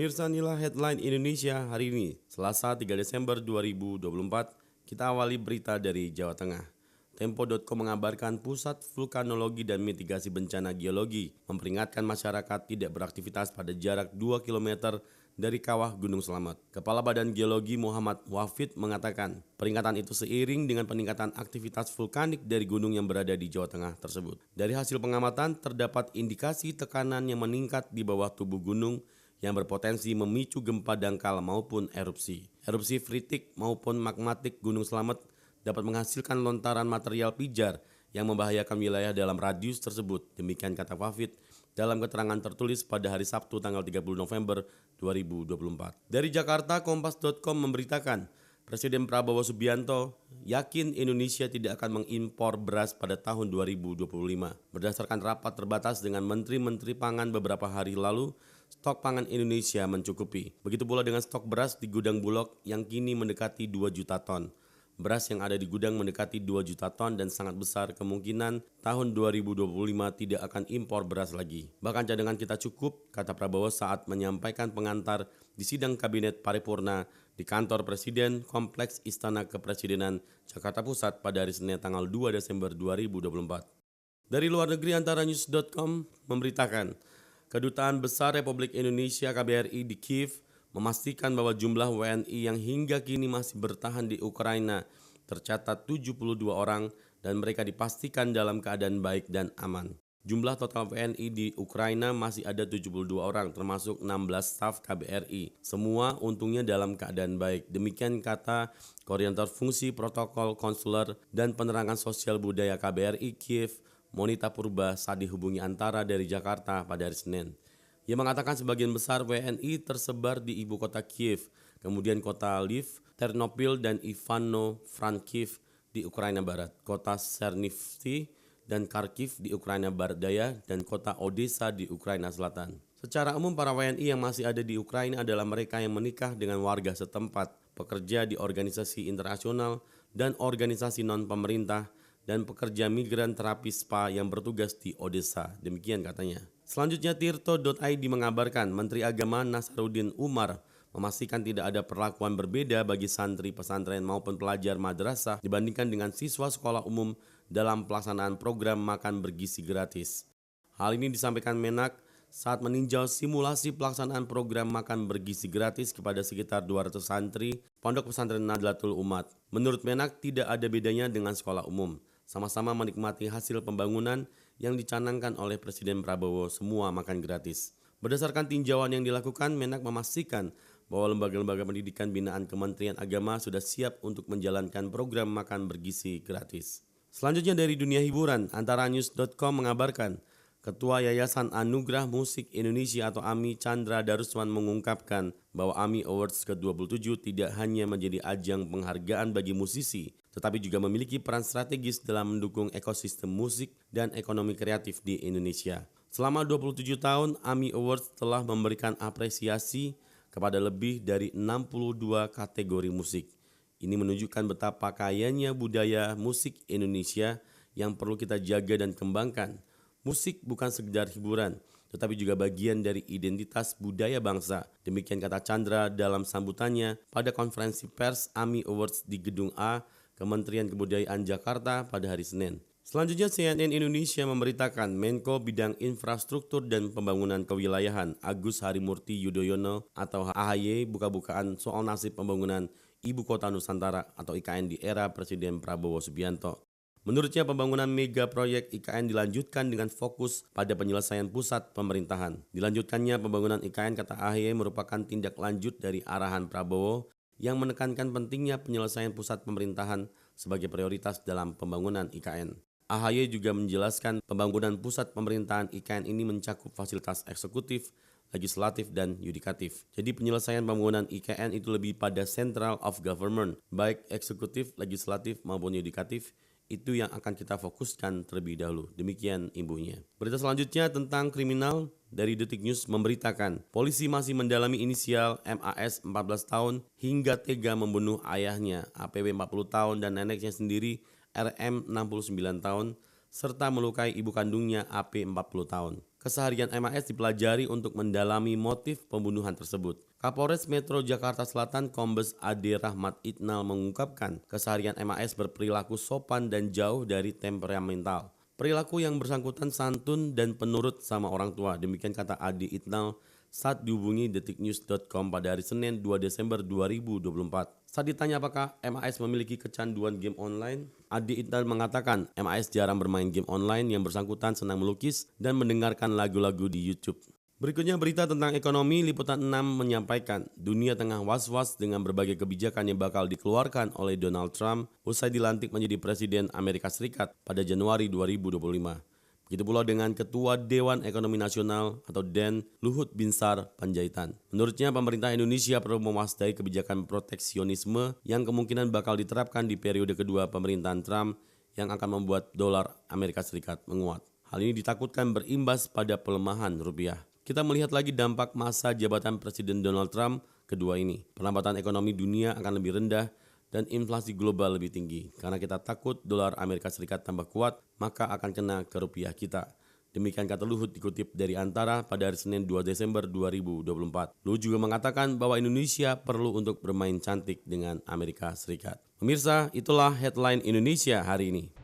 Pemirsa, inilah headline Indonesia hari ini, Selasa 3 Desember 2024. Kita awali berita dari Jawa Tengah. Tempo.com mengabarkan Pusat Vulkanologi dan Mitigasi Bencana Geologi memperingatkan masyarakat tidak beraktivitas pada jarak 2 km dari kawah Gunung Slamet. Kepala Badan Geologi Muhammad Wafid mengatakan, peringatan itu seiring dengan peningkatan aktivitas vulkanik dari gunung yang berada di Jawa Tengah tersebut. Dari hasil pengamatan, terdapat indikasi tekanan yang meningkat di bawah tubuh gunung yang berpotensi memicu gempa dangkal maupun erupsi. Erupsi fritik maupun magmatik Gunung Slamet dapat menghasilkan lontaran material pijar yang membahayakan wilayah dalam radius tersebut. Demikian kata Wafid dalam keterangan tertulis pada hari Sabtu tanggal 30 November 2024. Dari Jakarta, Kompas.com memberitakan Presiden Prabowo Subianto yakin Indonesia tidak akan mengimpor beras pada tahun 2025. Berdasarkan rapat terbatas dengan Menteri-Menteri Pangan beberapa hari lalu, stok pangan Indonesia mencukupi. Begitu pula dengan stok beras di gudang Bulog yang kini mendekati 2 juta ton. Beras yang ada di gudang mendekati 2 juta ton dan sangat besar kemungkinan tahun 2025 tidak akan impor beras lagi. Bahkan cadangan kita cukup, kata Prabowo saat menyampaikan pengantar di sidang Kabinet Paripurna di kantor Presiden Kompleks Istana Kepresidenan Jakarta Pusat pada hari Senin tanggal 2 Desember 2024. Dari luar negeri, antaranews.com memberitakan, Kedutaan Besar Republik Indonesia KBRI di Kiev memastikan bahwa jumlah WNI yang hingga kini masih bertahan di Ukraina tercatat 72 orang dan mereka dipastikan dalam keadaan baik dan aman. Jumlah total WNI di Ukraina masih ada 72 orang termasuk 16 staf KBRI. Semua untungnya dalam keadaan baik. Demikian kata Koordinator Fungsi Protokol Konsuler dan Penerangan Sosial Budaya KBRI Kiev, Monita Purba, saat dihubungi Antara dari Jakarta pada hari Senin. Ia mengatakan sebagian besar WNI tersebar di ibu kota Kiev, kemudian kota Lviv, Ternopil dan Ivano-Frankivsk di Ukraina Barat, kota Chernivtsi dan Kharkiv di Ukraina Barat Daya, dan kota Odessa di Ukraina Selatan. Secara umum, para WNI yang masih ada di Ukraina adalah mereka yang menikah dengan warga setempat, pekerja di organisasi internasional dan organisasi non-pemerintah, dan pekerja migran terapi spa yang bertugas di Odessa. Demikian katanya. Selanjutnya, Tirto.id mengabarkan Menteri Agama Nasaruddin Umar memastikan tidak ada perlakuan berbeda bagi santri pesantren maupun pelajar madrasah dibandingkan dengan siswa sekolah umum dalam pelaksanaan program makan bergizi gratis. Hal ini disampaikan Menak saat meninjau simulasi pelaksanaan program makan bergizi gratis kepada sekitar 200 santri Pondok Pesantren Nadlatul Umat. Menurut Menak, tidak ada bedanya dengan sekolah umum. Sama-sama menikmati hasil pembangunan yang dicanangkan oleh Presiden Prabowo, semua makan gratis. Berdasarkan tinjauan yang dilakukan, Menak memastikan bahwa lembaga-lembaga pendidikan binaan Kementerian Agama sudah siap untuk menjalankan program makan bergizi gratis. Selanjutnya dari dunia hiburan, antaranews.com mengabarkan Ketua Yayasan Anugerah Musik Indonesia atau AMI Chandra Darusman mengungkapkan bahwa AMI Awards ke-27 tidak hanya menjadi ajang penghargaan bagi musisi, tetapi juga memiliki peran strategis dalam mendukung ekosistem musik dan ekonomi kreatif di Indonesia. Selama 27 tahun, AMI Awards telah memberikan apresiasi kepada lebih dari 62 kategori musik. Ini menunjukkan betapa kayanya budaya musik Indonesia yang perlu kita jaga dan kembangkan. Musik bukan sekedar hiburan, tetapi juga bagian dari identitas budaya bangsa. Demikian kata Chandra dalam sambutannya pada konferensi pers AMI Awards di Gedung A, Kementerian Kebudayaan Jakarta pada hari Senin. Selanjutnya, CNN Indonesia memberitakan Menko Bidang Infrastruktur dan Pembangunan Kewilayahan Agus Harimurti Yudhoyono atau AHY buka-bukaan soal nasib pembangunan Ibu Kota Nusantara atau IKN di era Presiden Prabowo Subianto. Menurutnya, pembangunan mega proyek IKN dilanjutkan dengan fokus pada penyelesaian pusat pemerintahan. Dilanjutkannya pembangunan IKN, kata AHY, merupakan tindak lanjut dari arahan Prabowo yang menekankan pentingnya penyelesaian pusat pemerintahan sebagai prioritas dalam pembangunan IKN. AHY juga menjelaskan pembangunan pusat pemerintahan IKN ini mencakup fasilitas eksekutif, legislatif, dan yudikatif. Jadi penyelesaian pembangunan IKN itu lebih pada central of government, baik eksekutif, legislatif, maupun yudikatif. Itu yang akan kita fokuskan terlebih dahulu. Demikian imbuhnya. Berita selanjutnya tentang kriminal dari Detik News memberitakan polisi masih mendalami inisial MAS 14 tahun hingga tega membunuh ayahnya APW 40 tahun dan neneknya sendiri RM 69 tahun serta melukai ibu kandungnya AP 40 tahun. Keseharian MAS dipelajari untuk mendalami motif pembunuhan tersebut. Kapolres Metro Jakarta Selatan Kombes Ade Rahmat Itnal mengungkapkan keseharian MAS berperilaku sopan dan jauh dari temperamental. Perilaku yang bersangkutan santun dan penurut sama orang tua, demikian kata Ade Itnal saat dihubungi detiknews.com pada hari Senin 2 Desember 2024. Saat ditanya apakah MAS memiliki kecanduan game online, Ade Itnal mengatakan MAS jarang bermain game online, yang bersangkutan senang melukis dan mendengarkan lagu-lagu di YouTube. Berikutnya berita tentang ekonomi. Liputan 6 menyampaikan dunia tengah was-was dengan berbagai kebijakan yang bakal dikeluarkan oleh Donald Trump usai dilantik menjadi Presiden Amerika Serikat pada Januari 2025. Begitu pula dengan Ketua Dewan Ekonomi Nasional atau DEN, Luhut Binsar Panjaitan. Menurutnya pemerintah Indonesia perlu mewaspadai kebijakan proteksionisme yang kemungkinan bakal diterapkan di periode kedua pemerintahan Trump yang akan membuat dolar Amerika Serikat menguat. Hal ini ditakutkan berimbas pada pelemahan rupiah. Kita melihat lagi dampak masa jabatan Presiden Donald Trump kedua ini. Perlambatan ekonomi dunia akan lebih rendah dan inflasi global lebih tinggi. Karena kita takut dolar Amerika Serikat tambah kuat, maka akan kena ke rupiah kita. Demikian kata Luhut dikutip dari Antara pada hari Senin 2 Desember 2024. Luhut juga mengatakan bahwa Indonesia perlu untuk bermain cantik dengan Amerika Serikat. Pemirsa, itulah headline Indonesia hari ini.